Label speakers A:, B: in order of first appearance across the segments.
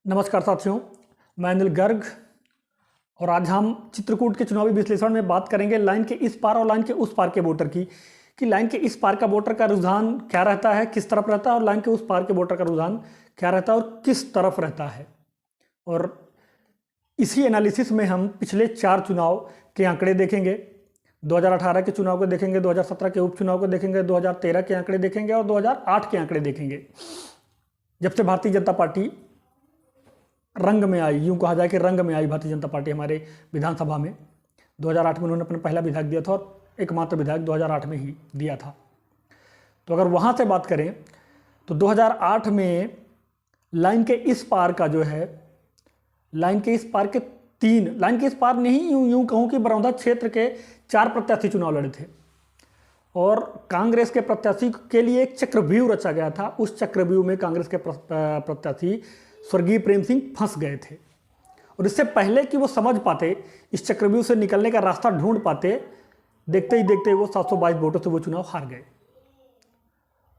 A: नमस्कार साथियों, मैं अनिल गर्ग और आज हम चित्रकूट के चुनावी विश्लेषण में बात करेंगे लाइन के इस पार और लाइन के उस पार के वोटर की कि लाइन के इस पार का वोटर का रुझान क्या रहता है, किस तरफ रहता है, और लाइन के उस पार के वोटर का रुझान क्या रहता है और किस तरफ रहता है। और इसी एनालिसिस में हम पिछले 4 चुनाव के आंकड़े देखेंगे। 2018 के चुनाव को देखेंगे, 2017 के उपचुनाव को देखेंगे, 2013 के आंकड़े देखेंगे और 2008 के आंकड़े देखेंगे। जब से भारतीय जनता पार्टी रंग में आई, यूं कहा जाए कि रंग में आई भारतीय जनता पार्टी हमारे विधानसभा में, 2008 में उन्होंने अपना पहला विधायक दिया था और एकमात्र विधायक 2008 में ही दिया था। तो अगर वहाँ से बात करें तो 2008 में लाइन के इस पार का जो है, लाइन के इस पार के लाइन के इस पार नहीं, यूं कहूँ कि बरौदा क्षेत्र के 4 प्रत्याशी चुनाव लड़े थे और कांग्रेस के प्रत्याशी के लिए एक चक्रव्यूह रचा गया था। उस चक्रव्यूह में कांग्रेस के प्रत्याशी स्वर्गीय प्रेम सिंह फंस गए थे और इससे पहले कि वो समझ पाते, इस चक्रव्यूह से निकलने का रास्ता ढूंढ पाते, देखते ही देखते वो 722 वोटों से वो चुनाव हार गए।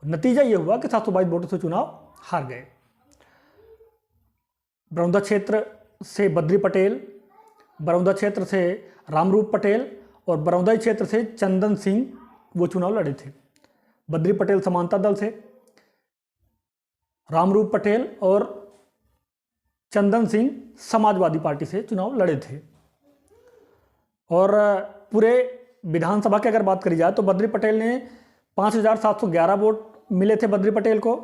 A: नतीजा ये हुआ कि 722 वोटों से चुनाव हार गए। बरौदा क्षेत्र से बद्री पटेल, बरौदा क्षेत्र से रामरूप पटेल और बरौदा क्षेत्र से चंदन सिंह वो चुनाव लड़े थे। बद्री पटेल समानता दल से, रामरूप पटेल और चंदन सिंह समाजवादी पार्टी से चुनाव लड़े थे। और पूरे विधानसभा की अगर बात करी जाए तो बद्री पटेल ने 5711 वोट मिले थे बद्री पटेल को।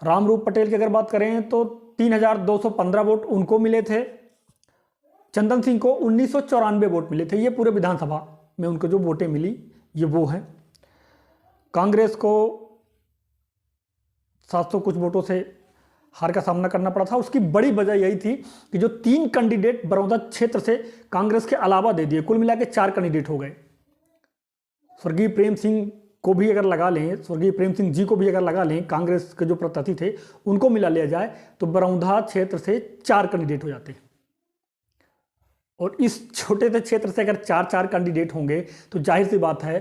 A: रामरूप पटेल की अगर बात करें तो 3215 वोट उनको मिले थे। चंदन सिंह को 1994 वोट मिले थे। ये पूरे विधानसभा में उनको जो वोटें मिली ये वो हैं। कांग्रेस को 700 कुछ वोटों से हार का सामना करना पड़ा था। उसकी बड़ी वजह यही थी कि जो 3 कैंडिडेट बरौदा क्षेत्र से कांग्रेस के अलावा दे दिए, कुल मिला के 4 कैंडिडेट हो गए। स्वर्गीय प्रेम सिंह को भी अगर लगा लें, स्वर्गीय प्रेम सिंह जी को भी अगर लगा लें, कांग्रेस के जो प्रत्याशी थे उनको मिला लिया जाए तो बरौदा क्षेत्र से 4 कैंडिडेट हो जाते हैं। और इस छोटे से क्षेत्र से अगर 4 कैंडिडेट होंगे तो जाहिर सी बात है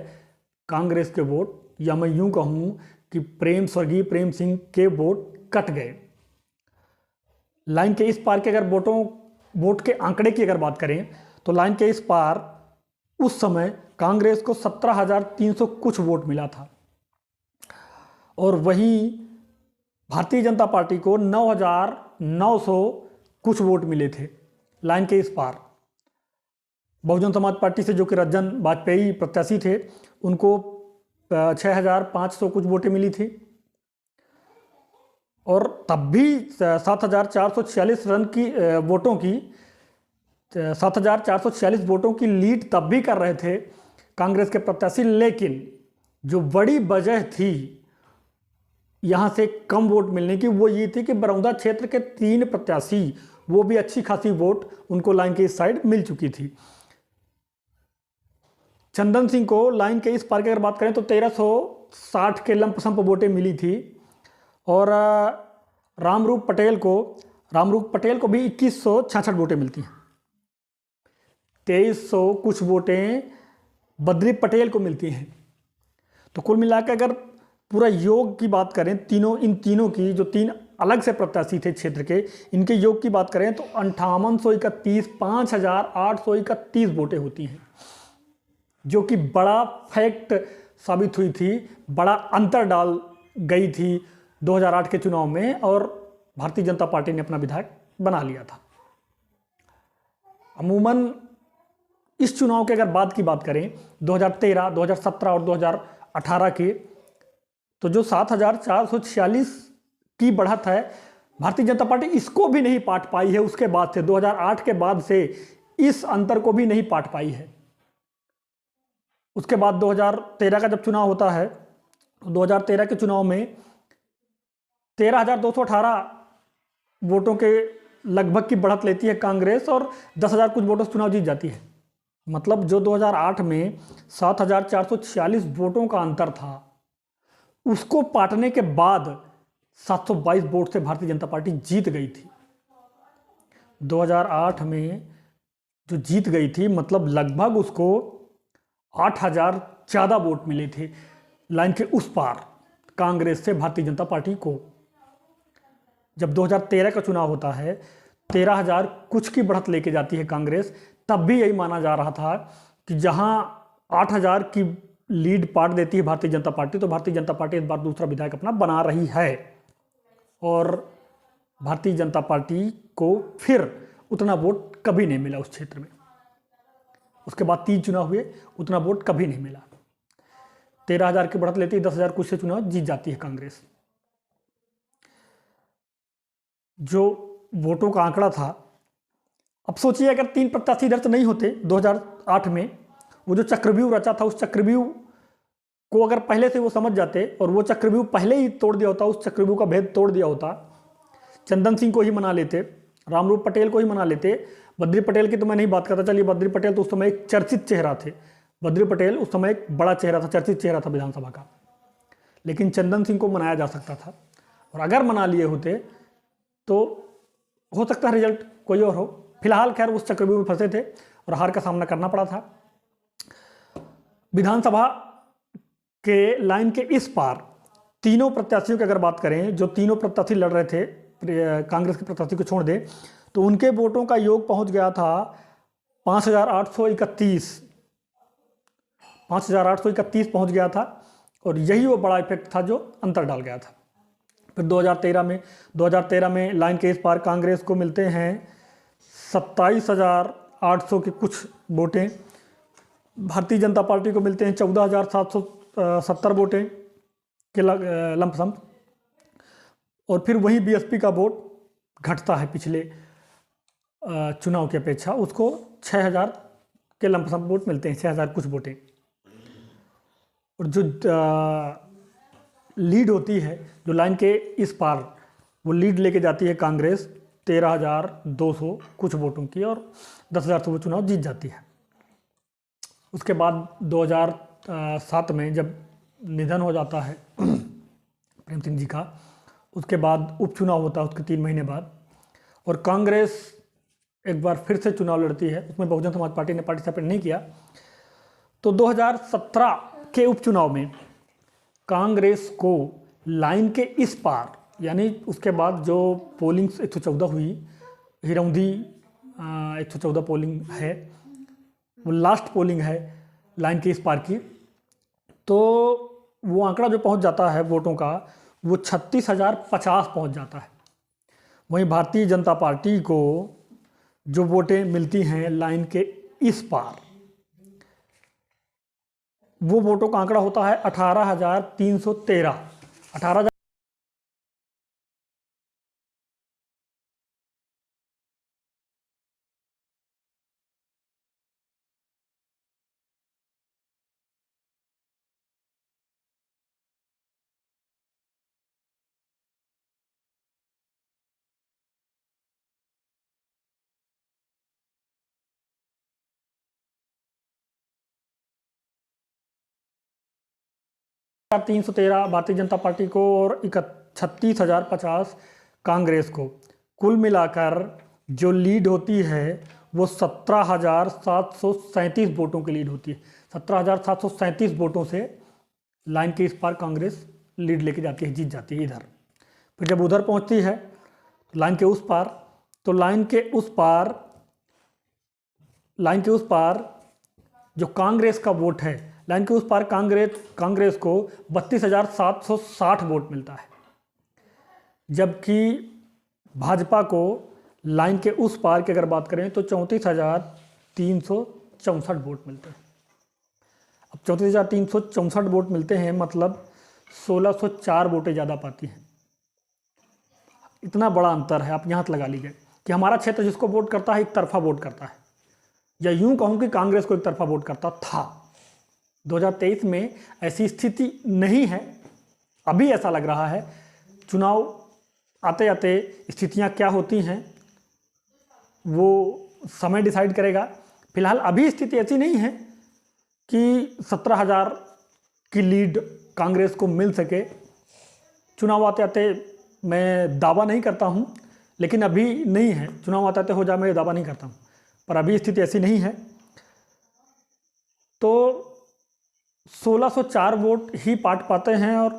A: कांग्रेस के वोट, या मैं यूं कहूं कि स्वर्गीय प्रेम सिंह के वोट कट गए। लाइन के इस पार के अगर वोट के आंकड़े की अगर बात करें तो लाइन के इस पार उस समय कांग्रेस को 17,300 कुछ वोट मिला था और वहीं भारतीय जनता पार्टी को 9,900 कुछ वोट मिले थे लाइन के इस पार। बहुजन समाज पार्टी से जो कि रंजन वाजपेयी प्रत्याशी थे उनको 6,500 कुछ वोटें मिली थी और तब भी 7,446 वोटों की लीड तब भी कर रहे थे कांग्रेस के प्रत्याशी। लेकिन जो बड़ी वजह थी यहाँ से कम वोट मिलने की वो ये थी कि बरौदा क्षेत्र के 3 प्रत्याशी, वो भी अच्छी खासी वोट उनको लाइन के इस साइड मिल चुकी थी। चंदन सिंह को लाइन के इस पार की अगर बात करें तो 1360 के लंपसम्प वोटें मिली थी और रामरूप पटेल को भी 2166 वोटें मिलती हैं। 2300 कुछ वोटें बद्री पटेल को मिलती हैं। तो कुल मिलाकर अगर पूरा योग की बात करें, इन तीनों की, जो 3 अलग से प्रत्याशी थे क्षेत्र के, इनके योग की बात करें तो 5831 वोटें होती हैं, जो कि बड़ा फैक्ट साबित हुई थी, बड़ा अंतर डाल गई थी 2008 के चुनाव में और भारतीय जनता पार्टी ने अपना विधायक बना लिया था। अमूमन इस चुनाव के अगर बात करें 2013, 2017 और 2018 की, तो जो 7,446 की बढ़त है, भारतीय जनता पार्टी इसको भी नहीं पाट पाई है। उसके बाद से 2008 के बाद से इस अंतर को भी नहीं पाट पाई है। उसके बाद 2013 का जब चुनाव होता है तो 2013 के चुनाव में 13,218 वोटों के लगभग की बढ़त लेती है कांग्रेस और 10,000 कुछ वोटों से चुनाव जीत जाती है। मतलब जो 2008 में 7,446 वोटों का अंतर था, उसको पाटने के बाद 722 वोट से भारतीय जनता पार्टी जीत गई थी। 2008 में जो जीत गई थी, मतलब लगभग उसको 8,000 ज़्यादा वोट मिले थे लाइन के उस पार कांग्रेस से भारतीय जनता पार्टी को। जब 2013 का चुनाव होता है, 13,000 कुछ की बढ़त लेके जाती है कांग्रेस, तब भी यही माना जा रहा था कि जहां 8,000 की लीड पाट देती है भारतीय जनता पार्टी, तो भारतीय जनता पार्टी इस बार दूसरा विधायक अपना बना रही है और भारतीय जनता पार्टी को फिर उतना वोट कभी नहीं मिला उस क्षेत्र में। उसके बाद 3 चुनाव हुए, उतना वोट कभी नहीं मिला। 13,000 की बढ़त लेती है, 10,000 कुछ से चुनाव जीत जाती है कांग्रेस। जो वोटों का आंकड़ा था, अब सोचिए अगर 3 प्रत्याशी इधर से नहीं होते 2008 में, वो जो चक्रव्यूह रचा था, उस चक्रव्यूह को अगर पहले से वो समझ जाते और वो चक्रव्यूह पहले ही तोड़ दिया होता, उस चक्रव्यूह का भेद तोड़ दिया होता, चंदन सिंह को ही मना लेते, रामरूप पटेल को ही मना लेते। बद्री पटेल की तो मैं नहीं बात करता, चलिए बद्री पटेल तो उस समय एक चर्चित चेहरा थे, बद्री पटेल उस समय एक बड़ा चेहरा था, चर्चित चेहरा था विधानसभा का, लेकिन चंदन सिंह को मनाया जा सकता था। और अगर मना लिए होते तो हो सकता है रिजल्ट कोई और हो। फिलहाल खैर उस चक्रव्यूह में फंसे थे और हार का सामना करना पड़ा था। विधानसभा के लाइन के इस पार तीनों प्रत्याशियों की अगर बात करें, जो तीनों प्रत्याशी लड़ रहे थे, कांग्रेस के प्रत्याशी को छोड़ दे, तो उनके वोटों का योग पहुंच गया था 5,831 5,831 पहुंच गया था। और यही वो बड़ा इफेक्ट था जो अंतर डाल गया था। फिर 2013 में लाइन के इस पार कांग्रेस को मिलते हैं 27,800 के कुछ वोटें, भारतीय जनता पार्टी को मिलते हैं 14,770 वोटें के लमसम। और फिर वही बीएसपी का वोट घटता है पिछले चुनाव की अपेक्षा, उसको 6,000 के लमसम वोट मिलते हैं, 6,000 कुछ वोटें। और जो लीड होती है, जो लाइन के इस पार, वो लीड लेके जाती है कांग्रेस 13,200 कुछ वोटों की, और 10,000 से वो चुनाव जीत जाती है। उसके बाद 2007 में जब निधन हो जाता है प्रेम सिंह जी का, उसके बाद उपचुनाव होता है उसके 3 महीने बाद, और कांग्रेस एक बार फिर से चुनाव लड़ती है। उसमें बहुजन समाज पार्टी ने पार्टिसिपेट नहीं किया। तो 2017 के उपचुनाव में कांग्रेस को लाइन के इस पार, यानी उसके बाद जो पोलिंग 114 हुई, हिरौंधी 114 पोलिंग है, वो लास्ट पोलिंग है लाइन के इस पार की, तो वो आंकड़ा जो पहुंच जाता है वोटों का, वो 36,050 पहुंच जाता है। वहीं भारतीय जनता पार्टी को जो वोटें मिलती हैं लाइन के इस पार, वो वोटों का आंकड़ा होता है 18,313। 18,000 313 भारतीय जनता पार्टी को और 36,050 कांग्रेस को। कुल मिलाकर जो लीड होती है वो 17,737 वोटों की लीड होती है। 17,737 वोटों से लाइन के इस पार कांग्रेस लीड लेके जाती है, जीत जाती है इधर। फिर जब उधर पहुंचती है लाइन के उस पार, तो लाइन के उस पार जो कांग्रेस का वोट है, लाइन के उस पार कांग्रेस को 32,760 वोट मिलता है, जबकि भाजपा को लाइन के उस पार की अगर बात करें तो 34,364 वोट मिलते हैं। अब 34,364 वोट मिलते हैं, मतलब 1,604 वोटें ज़्यादा पाती हैं। इतना बड़ा अंतर है, आप यहाँ लगा लीजिए कि हमारा क्षेत्र जिसको वोट करता है एक तरफा वोट करता है, या यूं कहूं कि कांग्रेस को एक तरफा वोट करता था। 2023 में ऐसी स्थिति नहीं है, अभी ऐसा लग रहा है। चुनाव आते आते स्थितियां क्या होती हैं वो समय डिसाइड करेगा। फिलहाल अभी स्थिति ऐसी नहीं है कि 17,000 की लीड कांग्रेस को मिल सके। चुनाव आते आते मैं दावा नहीं करता हूं, लेकिन अभी नहीं है। चुनाव आते आते हो जाए मैं दावा नहीं करता हूं, पर अभी स्थिति ऐसी नहीं है। तो 1,604 वोट ही पाट पाते हैं और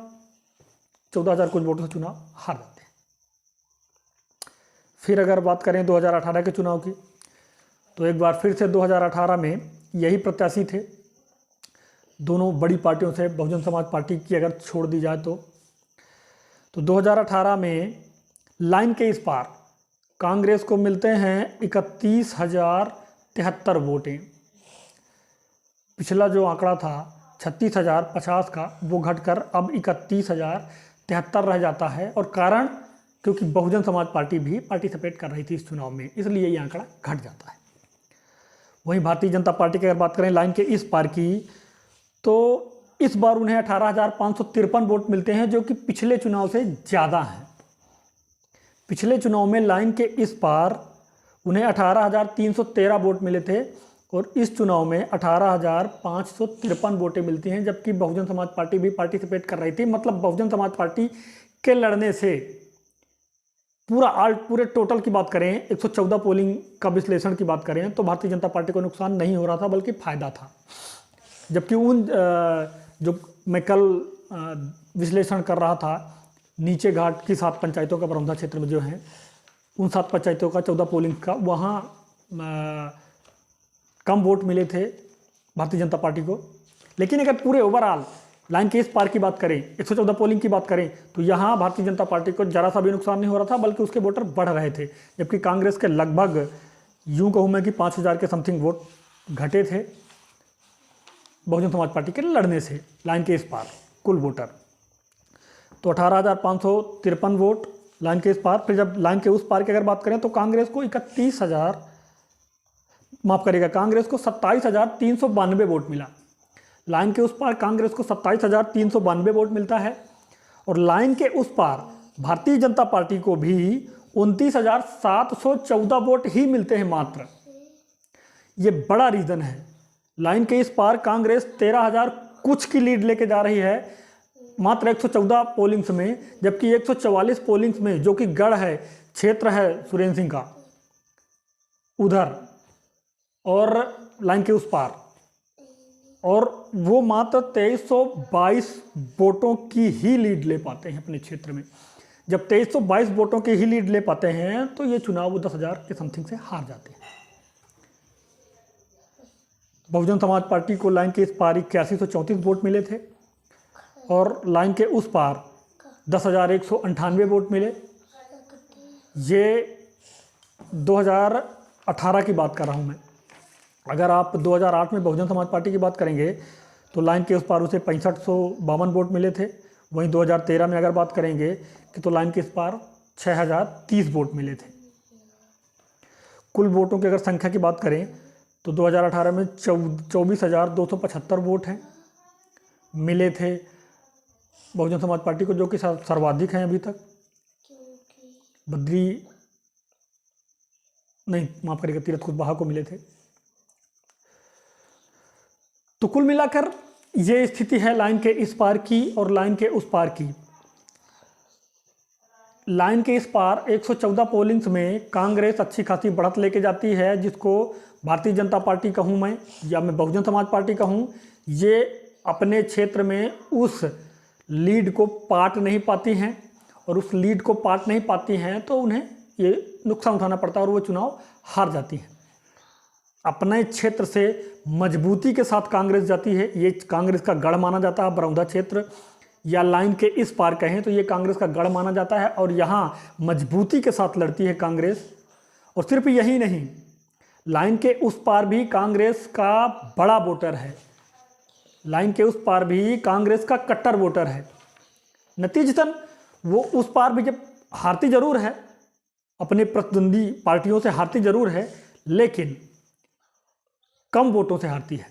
A: 14,000 कुछ वोटों से चुनाव हार जाते हैं। फिर अगर बात करें 2018 के चुनाव की, तो एक बार फिर से 2018 में यही प्रत्याशी थे दोनों बड़ी पार्टियों से, बहुजन समाज पार्टी की अगर छोड़ दी जाए तो 2018 में लाइन के इस पार कांग्रेस को मिलते हैं 31,073 वोटें। पिछला जो आंकड़ा था 36,050 का, वो घटकर अब 31,073 रह जाता है। और कारण क्योंकि बहुजन समाज पार्टी भी पार्टिसिपेट कर रही थी इस चुनाव में, इसलिए ये आंकड़ा घट जाता है। वहीं भारतीय जनता पार्टी की अगर बात करें लाइन के इस पार की, तो इस बार उन्हें 18,553 वोट मिलते हैं, जो कि पिछले चुनाव से ज़्यादा हैं। पिछले चुनाव में लाइन के इस पार उन्हें 18,313 वोट मिले थे और इस चुनाव में 18,553 वोटें मिलती हैं, जबकि बहुजन समाज पार्टी भी पार्टिसिपेट कर रही थी। मतलब बहुजन समाज पार्टी के लड़ने से पूरे टोटल की बात करें, 114 पोलिंग का विश्लेषण की बात करें, तो भारतीय जनता पार्टी को नुकसान नहीं हो रहा था बल्कि फायदा था। जबकि जो मैं कल विश्लेषण कर रहा था, नीचे घाट की 7 पंचायतों का बरौंधा क्षेत्र में जो हैं, उन 7 पंचायतों का 14 पोलिंग का, वहाँ कम वोट मिले थे भारतीय जनता पार्टी को। लेकिन अगर पूरे ओवरऑल लाइन के इस पार की बात करें, 114 पोलिंग की बात करें, तो यहाँ भारतीय जनता पार्टी को जरा सा भी नुकसान नहीं हो रहा था, बल्कि उसके वोटर बढ़ रहे थे। जबकि कांग्रेस के लगभग यूँ कहूँ मैं कि 5,000 के समथिंग वोट घटे थे बहुजन समाज पार्टी के लड़ने से लाइन के इस पार कुल वोटर। तो 18,553 वोट लाइन के इस पार। फिर जब लाइन के उस पार की अगर बात करें तो कांग्रेस को 27,392 वोट मिला। लाइन के उस पार कांग्रेस को 27,392 वोट मिलता है और लाइन के उस पार भारतीय जनता पार्टी को भी 29,714 वोट ही मिलते हैं मात्र। ये बड़ा रीज़न है। लाइन के इस पार कांग्रेस 13,000 कुछ की लीड लेके जा रही है मात्र 114 पोलिंग्स में, जबकि 144 पोलिंग्स में, जो कि गढ़ है, क्षेत्र है सुरेंद्र सिंह का उधर, और लाइन के उस पार, और वो मात्र 2322 वोटों की ही लीड ले पाते हैं अपने क्षेत्र में। जब 2322 वोटों की ही लीड ले पाते हैं तो ये चुनाव वो 10,000 के समथिंग से हार जाते हैं। बहुजन समाज पार्टी को लाइन के इस पार 8134 वोट मिले थे और लाइन के उस पार 10,198 वोट मिले। ये 2018 की बात कर रहा हूँ मैं। अगर आप 2008 में बहुजन समाज पार्टी की बात करेंगे तो लाइन के उस पार उसे 6552 वोट मिले थे। वहीं 2013 में अगर बात करेंगे कि तो लाइन के इस पार 6,030 वोट मिले थे। कुल वोटों की अगर संख्या की बात करें तो 2018 में 24,275 वोट हैं मिले थे बहुजन समाज पार्टी को, जो कि सर्वाधिक हैं अभी तक। माफ करिएगा, तीरथ कुशवाहा को मिले थे। तो कुल मिलाकर ये स्थिति है लाइन के इस पार की और लाइन के उस पार की। लाइन के इस पार 114 पोलिंग्स में कांग्रेस अच्छी खासी बढ़त लेके जाती है, जिसको भारतीय जनता पार्टी कहूँ मैं या मैं बहुजन समाज पार्टी कहूँ, ये अपने क्षेत्र में उस लीड को पाट नहीं पाती हैं, और उस लीड को पाट नहीं पाती हैं तो उन्हें ये नुकसान उठाना पड़ता है और वो चुनाव हार जाती हैं। अपने क्षेत्र से मजबूती के साथ कांग्रेस जाती है। ये कांग्रेस का गढ़ माना जाता है। बरौंधा क्षेत्र या लाइन के इस पार कहें तो ये कांग्रेस का गढ़ माना जाता है और यहाँ मजबूती के साथ लड़ती है कांग्रेस। और सिर्फ यही नहीं, लाइन के उस पार भी कांग्रेस का बड़ा वोटर है। लाइन के उस पार भी कांग्रेस का कट्टर वोटर है। नतीजतन वो उस पार भी जब हारती जरूर है, अपने प्रतिद्वंदी पार्टियों से हारती जरूर है, लेकिन कम वोटों से हारती है।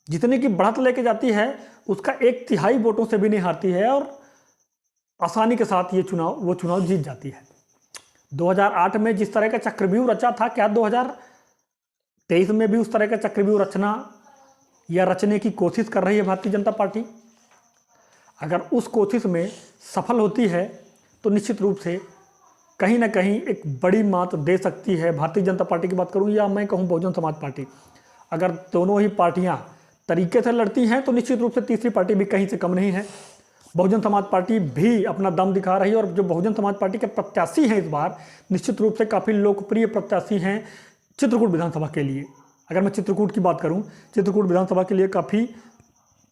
A: जितने की बढ़त लेके जाती है उसका 1/3 वोटों से भी नहीं हारती है और आसानी के साथ वो चुनाव जीत जाती है। 2008 में जिस तरह का चक्रव्यूह रचा था, क्या 2023 में भी उस तरह का चक्रव्यूह रचना या रचने की कोशिश कर रही है भारतीय जनता पार्टी? अगर उस कोशिश में सफल होती है तो निश्चित रूप से कहीं ना कहीं एक बड़ी मात दे सकती है। भारतीय जनता पार्टी की बात करूं या मैं कहूं बहुजन समाज पार्टी, अगर दोनों ही पार्टियां तरीके से लड़ती हैं तो निश्चित रूप से तीसरी पार्टी भी कहीं से कम नहीं है। बहुजन समाज पार्टी भी अपना दम दिखा रही है और जो बहुजन समाज पार्टी के प्रत्याशी हैं इस बार निश्चित रूप से काफ़ी लोकप्रिय प्रत्याशी हैं चित्रकूट विधानसभा के लिए। अगर मैं चित्रकूट की बात करूं, चित्रकूट विधानसभा के लिए काफ़ी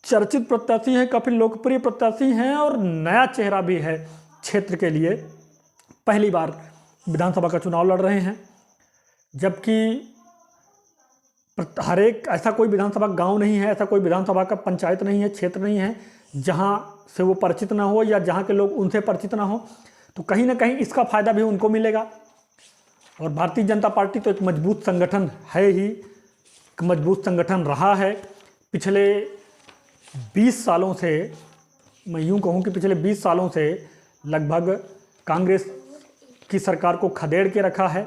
A: चर्चित प्रत्याशी हैं, काफ़ी लोकप्रिय प्रत्याशी हैं और नया चेहरा भी है क्षेत्र के लिए। पहली बार विधानसभा का चुनाव लड़ रहे हैं, जबकि हर एक ऐसा कोई विधानसभा गांव नहीं है, ऐसा कोई विधानसभा का पंचायत नहीं है, क्षेत्र नहीं है जहां से वो परिचित ना हो या जहां के लोग उनसे परिचित ना हो। तो कहीं ना कहीं इसका फायदा भी उनको मिलेगा। और भारतीय जनता पार्टी तो एक मजबूत संगठन है ही, एक मजबूत संगठन रहा है पिछले 20 सालों से। मैं यूँ कहूँ कि पिछले 20 सालों से लगभग कांग्रेस की सरकार को खदेड़ के रखा है।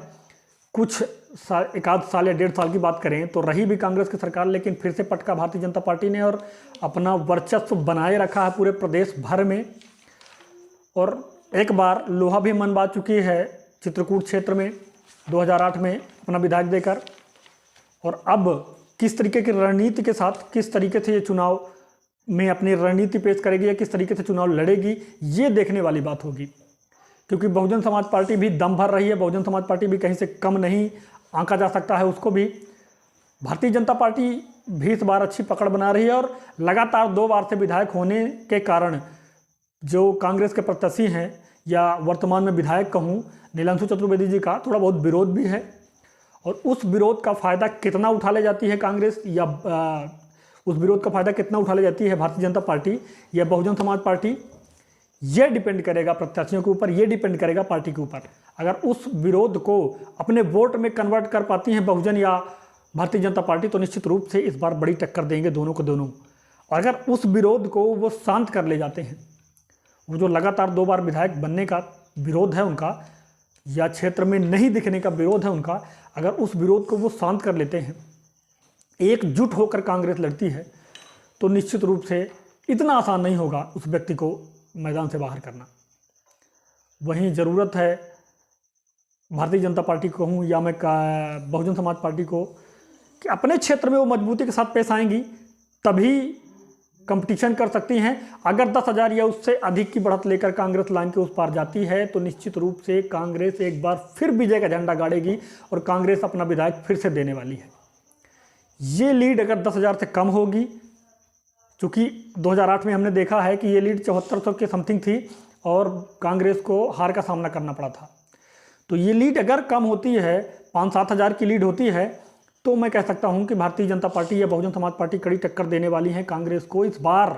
A: कुछ एक आध साल या 1.5 साल की बात करें तो रही भी कांग्रेस की सरकार, लेकिन फिर से पटका भारतीय जनता पार्टी ने और अपना वर्चस्व बनाए रखा है पूरे प्रदेश भर में। और एक बार लोहा भी मनवा चुकी है चित्रकूट क्षेत्र में 2008 में अपना विधायक देकर। और अब किस तरीके की रणनीति के साथ, किस तरीके से ये चुनाव में अपनी रणनीति पेश करेगी या किस तरीके से चुनाव लड़ेगी, ये देखने वाली बात होगी। क्योंकि बहुजन समाज पार्टी भी दम भर रही है, बहुजन समाज पार्टी भी कहीं से कम नहीं आंका जा सकता है उसको भी। भारतीय जनता पार्टी भी इस बार अच्छी पकड़ बना रही है और लगातार 2 बार से विधायक होने के कारण जो कांग्रेस के प्रत्याशी हैं या वर्तमान में विधायक कहूँ नीलांशु चतुर्वेदी जी का थोड़ा बहुत विरोध भी है। और उस विरोध का फ़ायदा कितना उठा ले जाती है कांग्रेस या उस विरोध का फ़ायदा कितना उठा ले जाती है भारतीय जनता पार्टी या बहुजन समाज पार्टी, ये डिपेंड करेगा प्रत्याशियों के ऊपर, ये डिपेंड करेगा पार्टी के ऊपर। अगर उस विरोध को अपने वोट में कन्वर्ट कर पाती हैं बहुजन या भारतीय जनता पार्टी तो निश्चित रूप से इस बार बड़ी टक्कर देंगे दोनों को दोनों। और अगर उस विरोध को वो शांत कर ले जाते हैं, वो जो लगातार 2 बार विधायक बनने का विरोध है उनका या क्षेत्र में नहीं दिखने का विरोध है उनका, अगर उस विरोध को वो शांत कर लेते हैं, एकजुट होकर कांग्रेस लड़ती है, तो निश्चित रूप से इतना आसान नहीं होगा उस व्यक्ति को मैदान से बाहर करना। वहीं ज़रूरत है भारतीय जनता पार्टी को कहूँ या मैं बहुजन समाज पार्टी को कि अपने क्षेत्र में वो मजबूती के साथ पेश आएंगी, तभी कंपटीशन कर सकती हैं। अगर 10,000 या उससे अधिक की बढ़त लेकर कांग्रेस लाइन के उस पार जाती है तो निश्चित रूप से कांग्रेस एक बार फिर विजय का झंडा गाड़ेगी और कांग्रेस अपना विधायक फिर से देने वाली है। ये लीड अगर 10,000 से कम होगी, चूँकि 2008 में हमने देखा है कि ये लीड 7400 के समथिंग थी और कांग्रेस को हार का सामना करना पड़ा था, तो ये लीड अगर कम होती है, 5-7 हज़ार की लीड होती है, तो मैं कह सकता हूं कि भारतीय जनता पार्टी या बहुजन समाज पार्टी कड़ी टक्कर देने वाली है कांग्रेस को इस बार।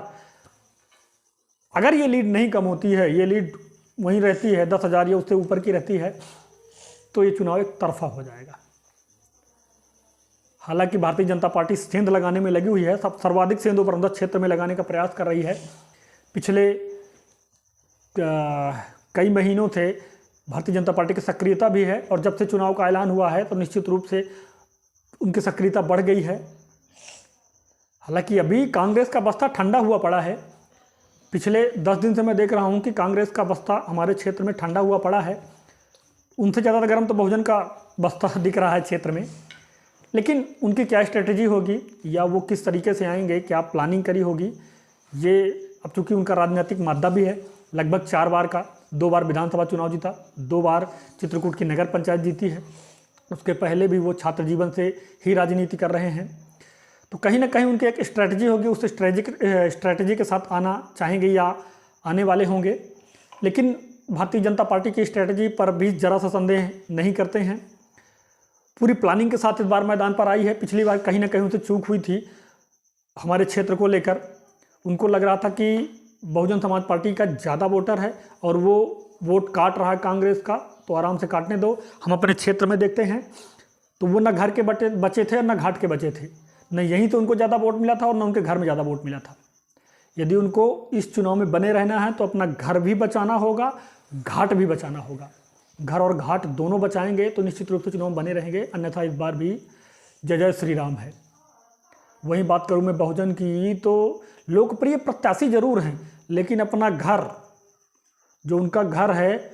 A: अगर ये लीड नहीं कम होती है, ये लीड वहीं रहती है 10,000 या उससे ऊपर की रहती है, तो ये चुनाव एक तरफा हो जाएगा। हालांकि भारतीय जनता पार्टी सेंध लगाने में लगी हुई है, सब सर्वाधिक सेंध उपरंदर क्षेत्र में लगाने का प्रयास कर रही है। पिछले कई महीनों से भारतीय जनता पार्टी की सक्रियता भी है और जब से चुनाव का ऐलान हुआ है तो निश्चित रूप से उनकी सक्रियता बढ़ गई है। हालांकि अभी कांग्रेस का बस्ता ठंडा हुआ पड़ा है। पिछले 10 दिन से मैं देख रहा हूं कि कांग्रेस का बस्ता हमारे क्षेत्र में ठंडा हुआ पड़ा है। उनसे ज़्यादा गर्म तो बहुजन का बस्ता दिख रहा है क्षेत्र में। लेकिन उनकी क्या स्ट्रेटजी होगी या वो किस तरीके से आएंगे, क्या प्लानिंग करी होगी, ये अब चूँकि उनका राजनीतिक मादा भी है, लगभग 4 बार का, 2 बार विधानसभा चुनाव जीता, 2 बार चित्रकूट की नगर पंचायत जीती है, उसके पहले भी वो छात्र जीवन से ही राजनीति कर रहे हैं। तो कहीं ना कहीं उनकी एक स्ट्रैटेजी होगी, उस स्ट्रैटेजी के साथ आना चाहेंगे या आने वाले होंगे। लेकिन भारतीय जनता पार्टी की स्ट्रैटेजी पर भी जरा सा संदेह नहीं करते हैं। पूरी प्लानिंग के साथ इस बार मैदान पर आई है। पिछली बार कहीं ना कहीं उनसे चूक हुई थी हमारे क्षेत्र को लेकर। उनको लग रहा था कि बहुजन समाज पार्टी का ज़्यादा वोटर है और वो वोट काट रहा है कांग्रेस का, तो आराम से काटने दो, हम अपने क्षेत्र में देखते हैं। तो वो न घर के बचे थे और न घाट के बचे थे, न यहीं तो उनको ज़्यादा वोट मिला था और न उनके घर में ज़्यादा वोट मिला था। यदि उनको इस चुनाव में बने रहना है तो अपना घर भी बचाना होगा, घाट भी बचाना होगा। घर और घाट दोनों बचाएंगे तो निश्चित रूप से चुनाव में बने रहेंगे, अन्यथा इस बार भी जय जय श्री राम है। वहीं बात करूँ मैं बहुजन की, तो लोकप्रिय प्रत्याशी जरूर हैं, लेकिन अपना घर, जो उनका घर है,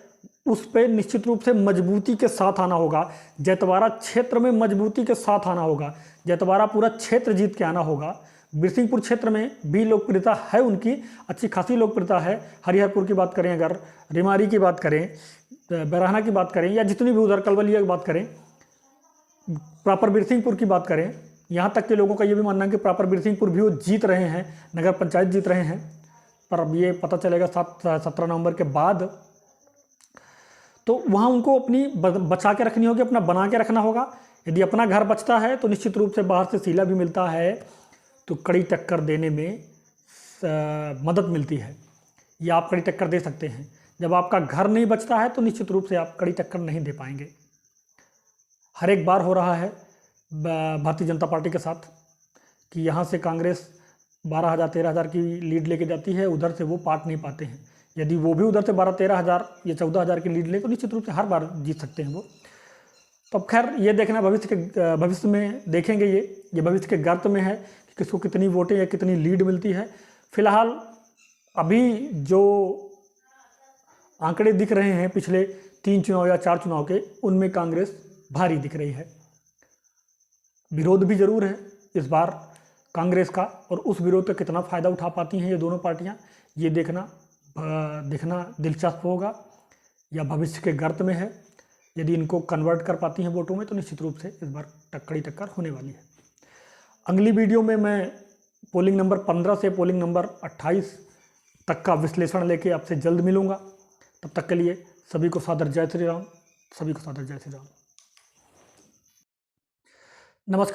A: उस पर निश्चित रूप से मजबूती के साथ आना होगा। जैतवाड़ा क्षेत्र में मजबूती के साथ आना होगा, जैतवाड़ा पूरा क्षेत्र जीत के आना होगा। बिरसिंहपुर क्षेत्र में भी लोकप्रियता है उनकी, अच्छी खासी लोकप्रियता है। हरिहरपुर की बात करें, अगर रेमारी की बात करें, बैराहना की बात करें, या जितनी भी उधर कलवलिया की बात करें, प्रॉपर बिरसिंहपुर की बात करें, यहाँ तक के लोगों का ये भी मानना है कि प्रॉपर बिरसिंहपुर भी वो जीत रहे हैं, नगर पंचायत जीत रहे हैं। पर अब ये पता चलेगा 17 नवंबर के बाद। तो वहाँ उनको अपनी बचा के रखनी होगी, अपना बना के रखना होगा। यदि अपना घर बचता है तो निश्चित रूप से बाहर से सीला भी मिलता है तो कड़ी टक्कर देने में मदद मिलती है, या आप कड़ी टक्कर दे सकते हैं। जब आपका घर नहीं बचता है तो निश्चित रूप से आप कड़ी टक्कर नहीं दे पाएंगे। हर एक बार हो रहा है भारतीय जनता पार्टी के साथ कि यहाँ से कांग्रेस 12,000 13,000 की लीड लेके जाती है, उधर से वो पाट नहीं पाते हैं। यदि वो भी उधर से 12-13,000 या 14,000 की लीड ले तो निश्चित रूप से हर बार जीत सकते हैं वो। तो अब खैर ये देखना भविष्य में देखेंगे, ये भविष्य के गर्त में है कि किसको कितनी वोटें या कितनी लीड मिलती है। फिलहाल अभी जो आंकड़े दिख रहे हैं पिछले 3 चुनाव या 4 चुनाव के, उनमें कांग्रेस भारी दिख रही है। विरोध भी जरूर है इस बार कांग्रेस का, और उस विरोध का कितना फ़ायदा उठा पाती हैं ये दोनों पार्टियां, ये देखना दिलचस्प होगा, या भविष्य के गर्त में है। यदि इनको कन्वर्ट कर पाती हैं वोटों में तो निश्चित रूप से इस बार टक्कड़ी टक्कर होने वाली है। अगली वीडियो में मैं पोलिंग नंबर 15 से पोलिंग नंबर 28 तक का विश्लेषण लेके आपसे जल्द मिलूंगा। तब तक के लिए सभी को सादर जय श्री राम, सभी को सादर जय श्री राम। नमस्कार।